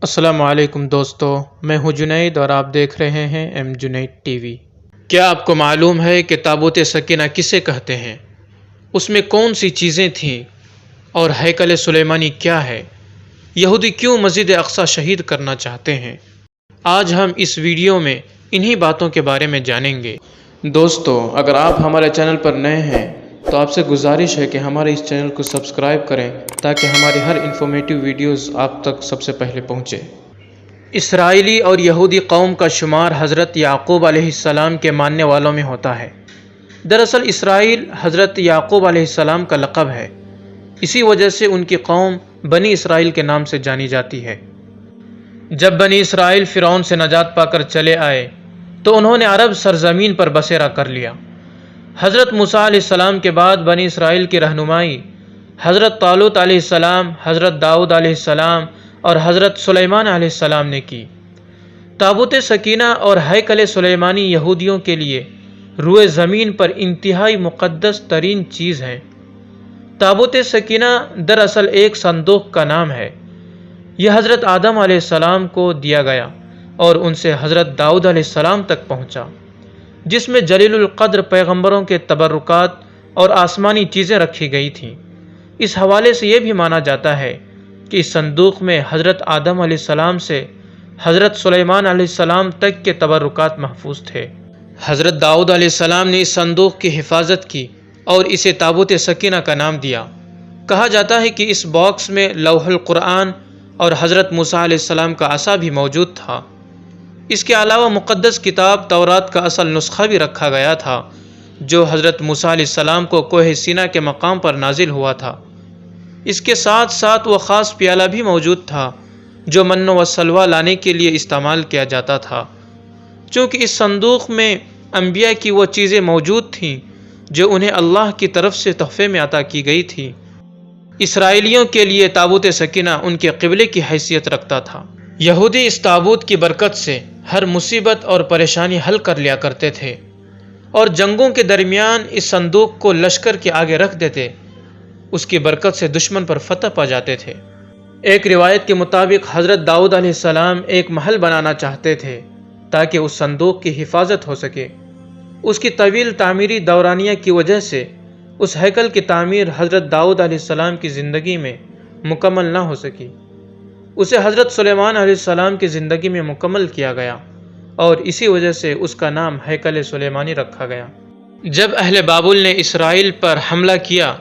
السلام علیکم دوستو، میں ہوں جنید اور آپ دیکھ رہے ہیں ایم جنید ٹی وی۔ کیا آپ کو معلوم ہے کہ تابوت سکینہ کسے کہتے ہیں؟ اس میں کون سی چیزیں تھیں اور ہیکل سلیمانی کیا ہے؟ یہودی کیوں مسجد اقصی شہید کرنا چاہتے ہیں؟ آج ہم اس ویڈیو میں انہی باتوں کے بارے میں جانیں گے۔ دوستو، اگر آپ ہمارے چینل پر نئے ہیں تو آپ سے گزارش ہے کہ ہمارے اس چینل کو سبسکرائب کریں تاکہ ہماری ہر انفارمیٹیو ویڈیوز آپ تک سب سے پہلے پہنچے۔ اسرائیلی اور یہودی قوم کا شمار حضرت یعقوب علیہ السلام کے ماننے والوں میں ہوتا ہے۔ دراصل اسرائیل حضرت یعقوب علیہ السلام کا لقب ہے، اسی وجہ سے ان کی قوم بنی اسرائیل کے نام سے جانی جاتی ہے۔ جب بنی اسرائیل فرعون سے نجات پا کر چلے آئے تو انہوں نے عرب سرزمین پر بسیرا کر لیا۔ حضرت موسیٰ علیہ السلام کے بعد بنی اسرائیل کی رہنمائی حضرت طالوت علیہ السلام، حضرت داؤد علیہ السلام اور حضرت سلیمان علیہ السلام نے کی۔ تابوت سکینہ اور ہیکل سلیمانی یہودیوں کے لیے روئے زمین پر انتہائی مقدس ترین چیز ہیں۔ تابوت سکینہ دراصل ایک صندوق کا نام ہے۔ یہ حضرت آدم علیہ السلام کو دیا گیا اور ان سے حضرت داؤد علیہ السلام تک پہنچا، جس میں جلیل القدر پیغمبروں کے تبرکات اور آسمانی چیزیں رکھی گئی تھیں۔ اس حوالے سے یہ بھی مانا جاتا ہے کہ اس صندوق میں حضرت آدم علیہ السلام سے حضرت سلیمان علیہ السلام تک کے تبرکات محفوظ تھے۔ حضرت داؤد علیہ السلام نے اس صندوق کی حفاظت کی اور اسے تابوت سکینہ کا نام دیا۔ کہا جاتا ہے کہ اس باکس میں لوح القرآن اور حضرت موسیٰ علیہ السلام کا عصا بھی موجود تھا۔ اس کے علاوہ مقدس کتاب تورات کا اصل نسخہ بھی رکھا گیا تھا، جو حضرت موسیٰ علیہ السلام کو کوہ سینا کے مقام پر نازل ہوا تھا۔ اس کے ساتھ ساتھ وہ خاص پیالہ بھی موجود تھا جو من و سلوہ لانے کے لیے استعمال کیا جاتا تھا۔ چونکہ اس صندوق میں انبیاء کی وہ چیزیں موجود تھیں جو انہیں اللہ کی طرف سے تحفے میں عطا کی گئی تھی، اسرائیلیوں کے لیے تابوت سکینہ ان کے قبلے کی حیثیت رکھتا تھا۔ یہودی اس تابوت کی برکت سے ہر مصیبت اور پریشانی حل کر لیا کرتے تھے اور جنگوں کے درمیان اس صندوق کو لشکر کے آگے رکھ دیتے۔ اس کی برکت سے دشمن پر فتح پا جاتے تھے۔ ایک روایت کے مطابق حضرت داؤد علیہ السلام ایک محل بنانا چاہتے تھے تاکہ اس صندوق کی حفاظت ہو سکے۔ اس کی طویل تعمیری دورانیہ کی وجہ سے اس ہیکل کی تعمیر حضرت داؤد علیہ السلام کی زندگی میں مکمل نہ ہو سکی۔ اسے حضرت سلیمان علیہ السلام کی زندگی میں مکمل کیا گیا اور اسی وجہ سے اس کا نام ہیکل سلیمانی رکھا گیا۔ جب اہل بابل نے اسرائیل پر حملہ کیا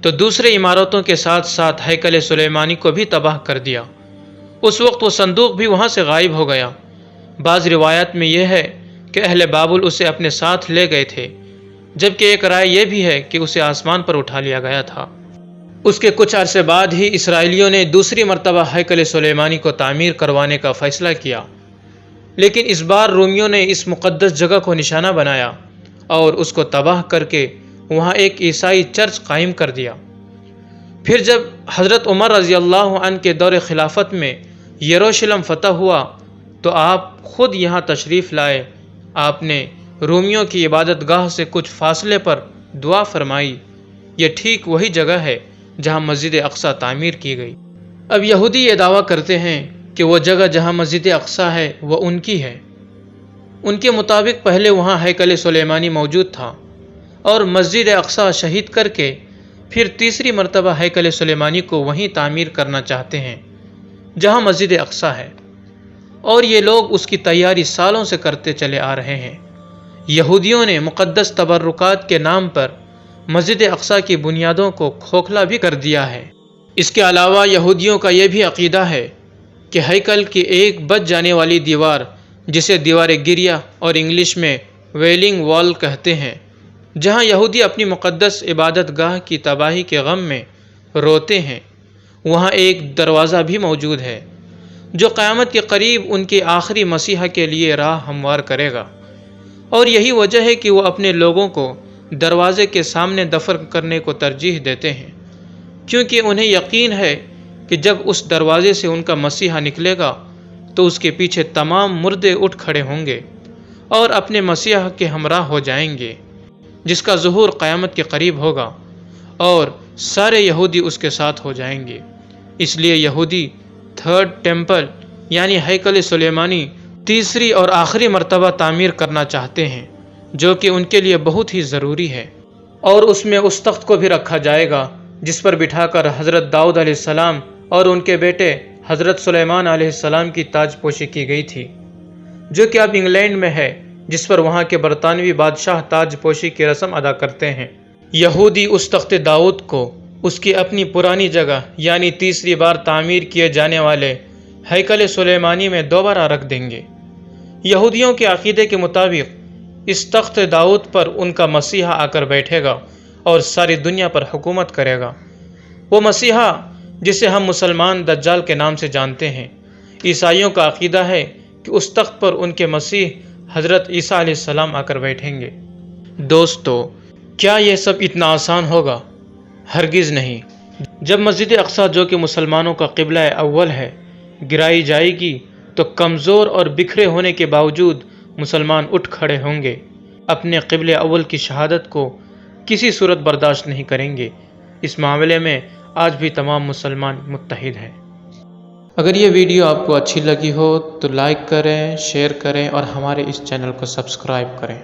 تو دوسرے عمارتوں کے ساتھ ساتھ ہیکل سلیمانی کو بھی تباہ کر دیا۔ اس وقت وہ صندوق بھی وہاں سے غائب ہو گیا۔ بعض روایات میں یہ ہے کہ اہل بابل اسے اپنے ساتھ لے گئے تھے، جبکہ ایک رائے یہ بھی ہے کہ اسے آسمان پر اٹھا لیا گیا تھا۔ اس کے کچھ عرصے بعد ہی اسرائیلیوں نے دوسری مرتبہ ہیکل سلیمانی کو تعمیر کروانے کا فیصلہ کیا، لیکن اس بار رومیوں نے اس مقدس جگہ کو نشانہ بنایا اور اس کو تباہ کر کے وہاں ایک عیسائی چرچ قائم کر دیا۔ پھر جب حضرت عمر رضی اللہ عنہ کے دور خلافت میں یروشلم فتح ہوا تو آپ خود یہاں تشریف لائے۔ آپ نے رومیوں کی عبادت گاہ سے کچھ فاصلے پر دعا فرمائی۔ یہ ٹھیک وہی جگہ ہے جہاں مسجد اقصی تعمیر کی گئی۔ اب یہودی یہ دعویٰ کرتے ہیں کہ وہ جگہ جہاں مسجد اقصی ہے وہ ان کی ہے۔ ان کے مطابق پہلے وہاں ہیکل سلیمانی موجود تھا اور مسجد اقصی شہید کر کے پھر تیسری مرتبہ ہیکل سلیمانی کو وہیں تعمیر کرنا چاہتے ہیں جہاں مسجد اقصی ہے، اور یہ لوگ اس کی تیاری سالوں سے کرتے چلے آ رہے ہیں۔ یہودیوں نے مقدس تبرکات کے نام پر مسجد اقصی کی بنیادوں کو کھوکھلا بھی کر دیا ہے۔ اس کے علاوہ یہودیوں کا یہ بھی عقیدہ ہے کہ ہیکل کی ایک بچ جانے والی دیوار، جسے دیوار گریہ اور انگلش میں ویلنگ وال کہتے ہیں، جہاں یہودی اپنی مقدس عبادت گاہ کی تباہی کے غم میں روتے ہیں، وہاں ایک دروازہ بھی موجود ہے جو قیامت کے قریب ان کے آخری مسیحا کے لیے راہ ہموار کرے گا، اور یہی وجہ ہے کہ وہ اپنے لوگوں کو دروازے کے سامنے دفن کرنے کو ترجیح دیتے ہیں، کیونکہ انہیں یقین ہے کہ جب اس دروازے سے ان کا مسیحا نکلے گا تو اس کے پیچھے تمام مردے اٹھ کھڑے ہوں گے اور اپنے مسیحا کے ہمراہ ہو جائیں گے، جس کا ظہور قیامت کے قریب ہوگا، اور سارے یہودی اس کے ساتھ ہو جائیں گے۔ اس لیے یہودی تھرڈ ٹیمپل یعنی ہیکل سلیمانی تیسری اور آخری مرتبہ تعمیر کرنا چاہتے ہیں، جو کہ ان کے لیے بہت ہی ضروری ہے، اور اس میں اس تخت کو بھی رکھا جائے گا جس پر بٹھا کر حضرت داؤد علیہ السلام اور ان کے بیٹے حضرت سلیمان علیہ السلام کی تاج پوشی کی گئی تھی، جو کہ اب انگلینڈ میں ہے، جس پر وہاں کے برطانوی بادشاہ تاج پوشی کی رسم ادا کرتے ہیں۔ یہودی اس تخت داؤد کو اس کی اپنی پرانی جگہ یعنی تیسری بار تعمیر کیے جانے والے ہیکل سلیمانی میں دوبارہ رکھ دیں گے۔ یہودیوں کے عقیدے کے مطابق اس تخت داؤد پر ان کا مسیحا آ کر بیٹھے گا اور ساری دنیا پر حکومت کرے گا۔ وہ مسیحا جسے ہم مسلمان دجال کے نام سے جانتے ہیں، عیسائیوں کا عقیدہ ہے کہ اس تخت پر ان کے مسیح حضرت عیسیٰ علیہ السلام آ کر بیٹھیں گے۔ دوستو، کیا یہ سب اتنا آسان ہوگا؟ ہرگز نہیں۔ جب مسجد اقصی، جو کہ مسلمانوں کا قبلہ اول ہے، گرائی جائے گی تو کمزور اور بکھرے ہونے کے باوجود مسلمان اٹھ کھڑے ہوں گے، اپنے قبلہ اول کی شہادت کو کسی صورت برداشت نہیں کریں گے۔ اس معاملے میں آج بھی تمام مسلمان متحد ہیں۔ اگر یہ ویڈیو آپ کو اچھی لگی ہو تو لائک کریں، شیئر کریں اور ہمارے اس چینل کو سبسکرائب کریں۔